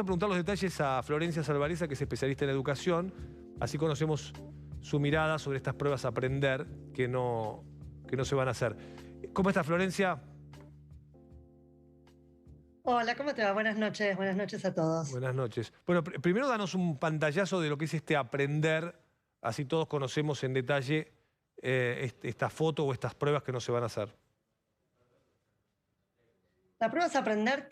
a preguntar los detalles a Florencia Salvarezza, que es especialista en educación. Así conocemos su mirada sobre estas pruebas a aprender que no se van a hacer. ¿Cómo está, Florencia? Hola, ¿cómo te va? Buenas noches a todos. Buenas noches. Bueno, primero danos un pantallazo de lo que es este aprender, así todos conocemos en detalle esta foto o estas pruebas que no se van a hacer. Las pruebas a aprender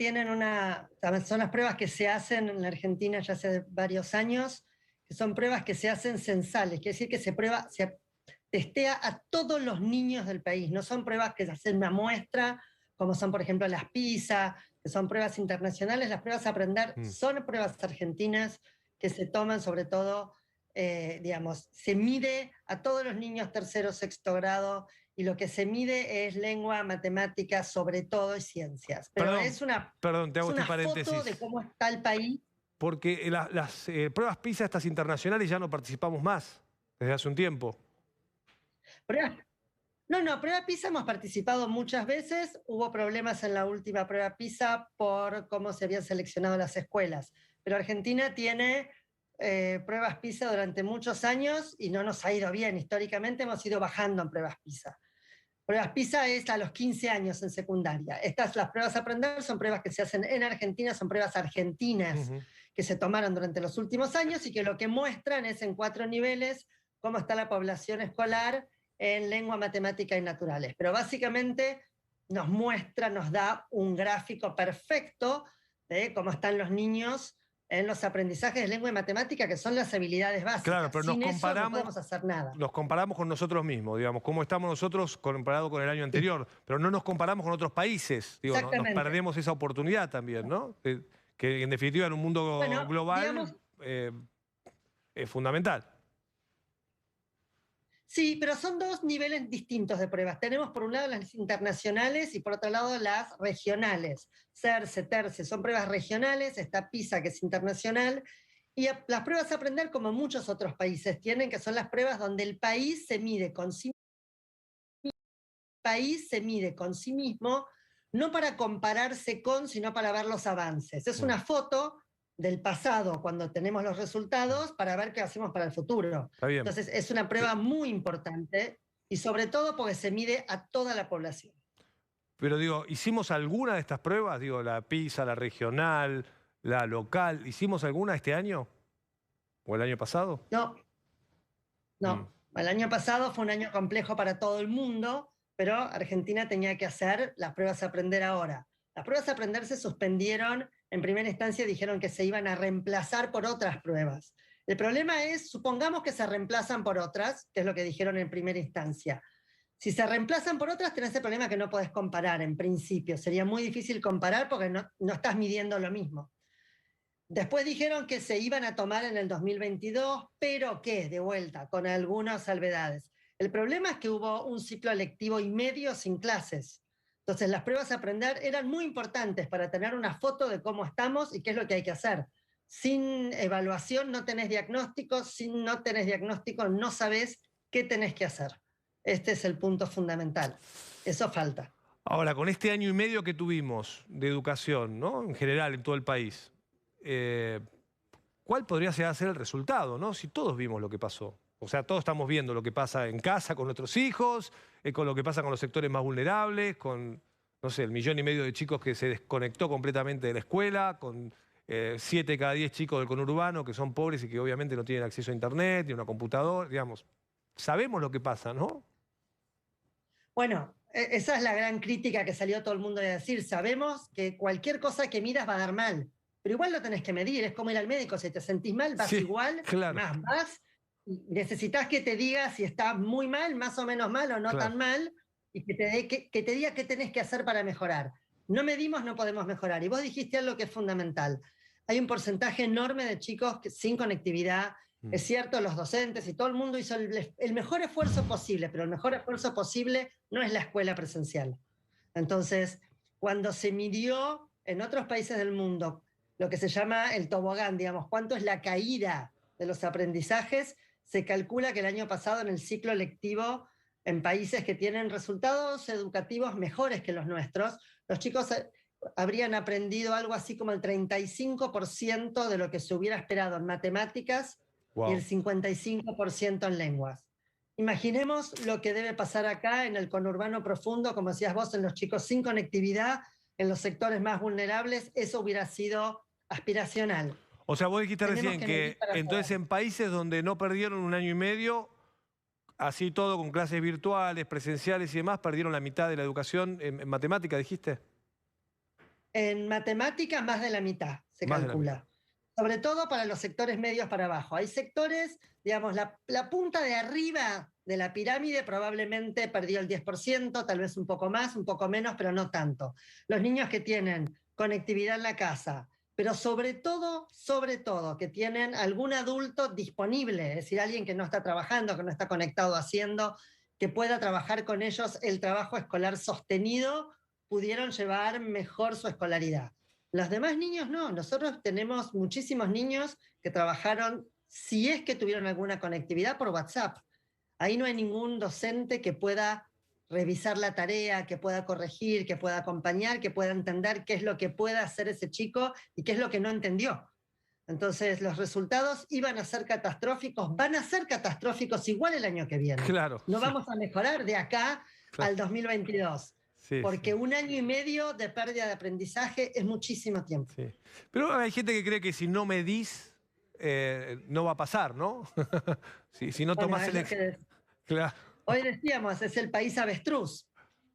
son las pruebas que se hacen en la Argentina ya hace varios años, que son pruebas que se hacen censales, quiere decir que se testea a todos los niños del país, no son pruebas que se hacen una muestra, como son por ejemplo las PISA, que son pruebas internacionales. Las pruebas a aprender son pruebas argentinas que se toman sobre todo, se mide a todos los niños tercero, sexto grado, y lo que se mide es lengua, matemáticas, sobre todo, y ciencias. Pero perdón, te hago este foto de cómo está el país. Porque las pruebas PISA, estas internacionales, ya no participamos más desde hace un tiempo. Prueba PISA hemos participado muchas veces. Hubo problemas en la última prueba PISA por cómo se habían seleccionado las escuelas. Pero Argentina tiene pruebas PISA durante muchos años y no nos ha ido bien. Históricamente hemos ido bajando en pruebas PISA. Pruebas PISA es a los 15 años en secundaria. Las pruebas a aprender son pruebas que se hacen en Argentina, son pruebas argentinas que se tomaron durante los últimos años y que lo que muestran es en 4 niveles cómo está la población escolar en lengua, matemática y naturales. Pero básicamente nos da un gráfico perfecto de cómo están los niños en los aprendizajes de lengua y matemática, que son las habilidades básicas. Claro, pero Sin eso no podemos hacer nada. Nos comparamos con nosotros mismos, digamos, cómo estamos nosotros comparado con el año anterior, pero no nos comparamos con otros países. Digo, nos perdemos esa oportunidad también, ¿no? Que en definitiva en un mundo global es fundamental. Sí, pero son 2 niveles distintos de pruebas. Tenemos por un lado las internacionales y por otro lado las regionales. CERCE, TERCE, son pruebas regionales. Está PISA, que es internacional. Y las pruebas a aprender, como muchos otros países tienen, que son las pruebas donde el país se mide con sí mismo, no para compararse con, sino para ver los avances. Es una foto del pasado cuando tenemos los resultados para ver qué hacemos para el futuro. Está bien. Entonces es una prueba muy importante y sobre todo porque se mide a toda la población. Pero digo, ¿hicimos alguna de estas pruebas? Digo, la PISA, la regional, la local, ¿hicimos alguna este año? ¿O el año pasado? No. El año pasado fue un año complejo para todo el mundo, pero Argentina tenía que hacer las pruebas a aprender ahora. Las pruebas a aprender se suspendieron, en primera instancia dijeron que se iban a reemplazar por otras pruebas. El problema es, supongamos que se reemplazan por otras, que es lo que dijeron en primera instancia. Si se reemplazan por otras, tenés el problema que no podés comparar en principio. Sería muy difícil comparar porque no estás midiendo lo mismo. Después dijeron que se iban a tomar en el 2022, pero que, de vuelta, con algunas salvedades. El problema es que hubo un ciclo lectivo y medio sin clases. Entonces las pruebas a aprender eran muy importantes para tener una foto de cómo estamos y qué es lo que hay que hacer. Sin evaluación no tenés diagnóstico, si no tenés diagnóstico no sabés qué tenés que hacer. Este es el punto fundamental. Eso falta. Ahora, con este año y medio que tuvimos de educación, ¿no? En general, en todo el país, ¿cuál podría ser el resultado, ¿no? Si todos vimos lo que pasó. O sea, todos estamos viendo lo que pasa en casa con nuestros hijos, con lo que pasa con los sectores más vulnerables, con, no sé, el 1,5 millones de chicos que se desconectó completamente de la escuela, con 7 de cada 10 chicos del conurbano que son pobres y que obviamente no tienen acceso a internet ni a una computadora, digamos. Sabemos lo que pasa, ¿no? Bueno, esa es la gran crítica que salió todo el mundo a decir. Sabemos que cualquier cosa que miras va a dar mal, pero igual lo tenés que medir. Es como ir al médico, si te sentís mal, vas igual, claro. más vas. Necesitas que te diga si estás muy mal, más o menos mal o no tan mal, y que te diga qué tenés que hacer para mejorar. No medimos, no podemos mejorar. Y vos dijiste algo que es fundamental. Hay un porcentaje enorme de chicos sin conectividad. Es cierto, los docentes y todo el mundo hizo el mejor esfuerzo posible, pero el mejor esfuerzo posible no es la escuela presencial. Entonces, cuando se midió en otros países del mundo lo que se llama el tobogán, digamos, cuánto es la caída de los aprendizajes, se calcula que el año pasado en el ciclo lectivo, en países que tienen resultados educativos mejores que los nuestros, los chicos habrían aprendido algo así como el 35% de lo que se hubiera esperado en matemáticas y el Wow. 55% en lenguas. Imaginemos lo que debe pasar acá en el conurbano profundo, como decías vos, en los chicos sin conectividad, en los sectores más vulnerables, eso hubiera sido aspiracional. O sea, vos dijiste Tenemos recién que medir que para entonces saber. en países donde no perdieron un año y medio, así todo con clases virtuales, presenciales y demás, perdieron la mitad de la educación en matemática, dijiste. En matemáticas, más de la mitad se Más de la mitad. calcula. Sobre todo para los sectores medios para abajo. Hay sectores, digamos, la punta de arriba de la pirámide probablemente perdió el 10%, tal vez un poco más, un poco menos, pero no tanto. Los niños que tienen conectividad en la casa, pero sobre todo, que tienen algún adulto disponible, es decir, alguien que no está trabajando, que no está conectado haciendo, que pueda trabajar con ellos el trabajo escolar sostenido, pudieron llevar mejor su escolaridad. Los demás niños no. Nosotros tenemos muchísimos niños que trabajaron, si es que tuvieron alguna conectividad, por WhatsApp. Ahí no hay ningún docente que pueda revisar la tarea, que pueda corregir, que pueda acompañar, que pueda entender qué es lo que puede hacer ese chico y qué es lo que no entendió. Entonces, los resultados iban a ser catastróficos, van a ser catastróficos igual el año que viene. Claro, No sí, vamos a mejorar de acá claro. al 2022, Sí, porque sí, un año y medio de pérdida de aprendizaje es muchísimo tiempo. sí. Pero hay gente que cree que si no medís, no va a pasar, ¿no? Si no Bueno, tomás es el... lo que Claro, hoy decíamos, es el país avestruz,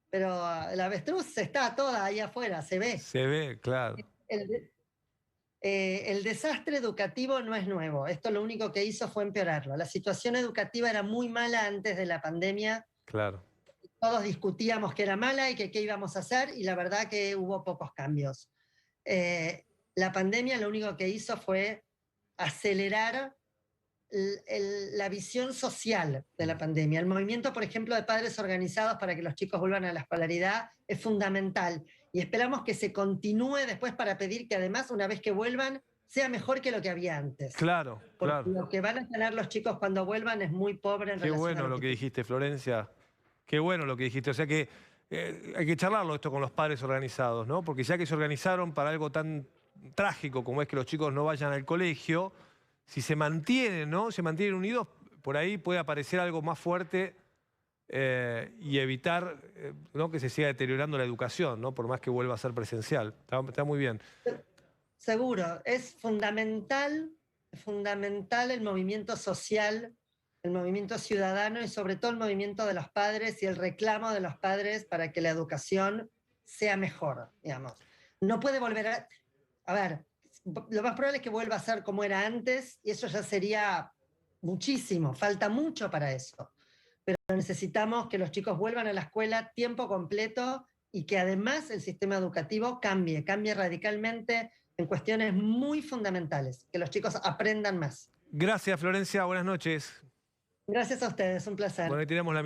pero el avestruz está toda ahí afuera, se ve. se ve, claro, El, el desastre educativo no es nuevo, esto lo único que hizo fue empeorarlo. La situación educativa era muy mala antes de la pandemia, claro. todos discutíamos que era mala y que qué íbamos a hacer, y la verdad que hubo pocos cambios. La pandemia lo único que hizo fue acelerar la visión social de la pandemia. El movimiento, por ejemplo, de padres organizados para que los chicos vuelvan a la escolaridad es fundamental y esperamos que se continúe después para pedir que además, una vez que vuelvan, sea mejor que lo que había antes. Claro, Porque claro. lo que van a tener los chicos cuando vuelvan es muy pobre en Qué relación a bueno lo lo que que tuvieron. dijiste, Florencia. Qué bueno lo que dijiste. O sea que hay que charlarlo esto con los padres organizados, ¿no? Porque ya que se organizaron para algo tan trágico como es que los chicos no vayan al colegio, si se mantienen, ¿no? Se mantienen unidos, por ahí puede aparecer algo más fuerte y evitar ¿no? que se siga deteriorando la educación, ¿no? Por más que vuelva a ser presencial. Está muy bien. Seguro, es fundamental el movimiento social, el movimiento ciudadano y sobre todo el movimiento de los padres y el reclamo de los padres para que la educación sea mejor, digamos. No puede volver a ver, lo más probable es que vuelva a ser como era antes y eso ya sería muchísimo, falta mucho para eso. Pero necesitamos que los chicos vuelvan a la escuela tiempo completo y que además el sistema educativo cambie radicalmente en cuestiones muy fundamentales, que los chicos aprendan más. Gracias, Florencia. Buenas noches. Gracias a ustedes, un placer. Bueno, ahí tenemos la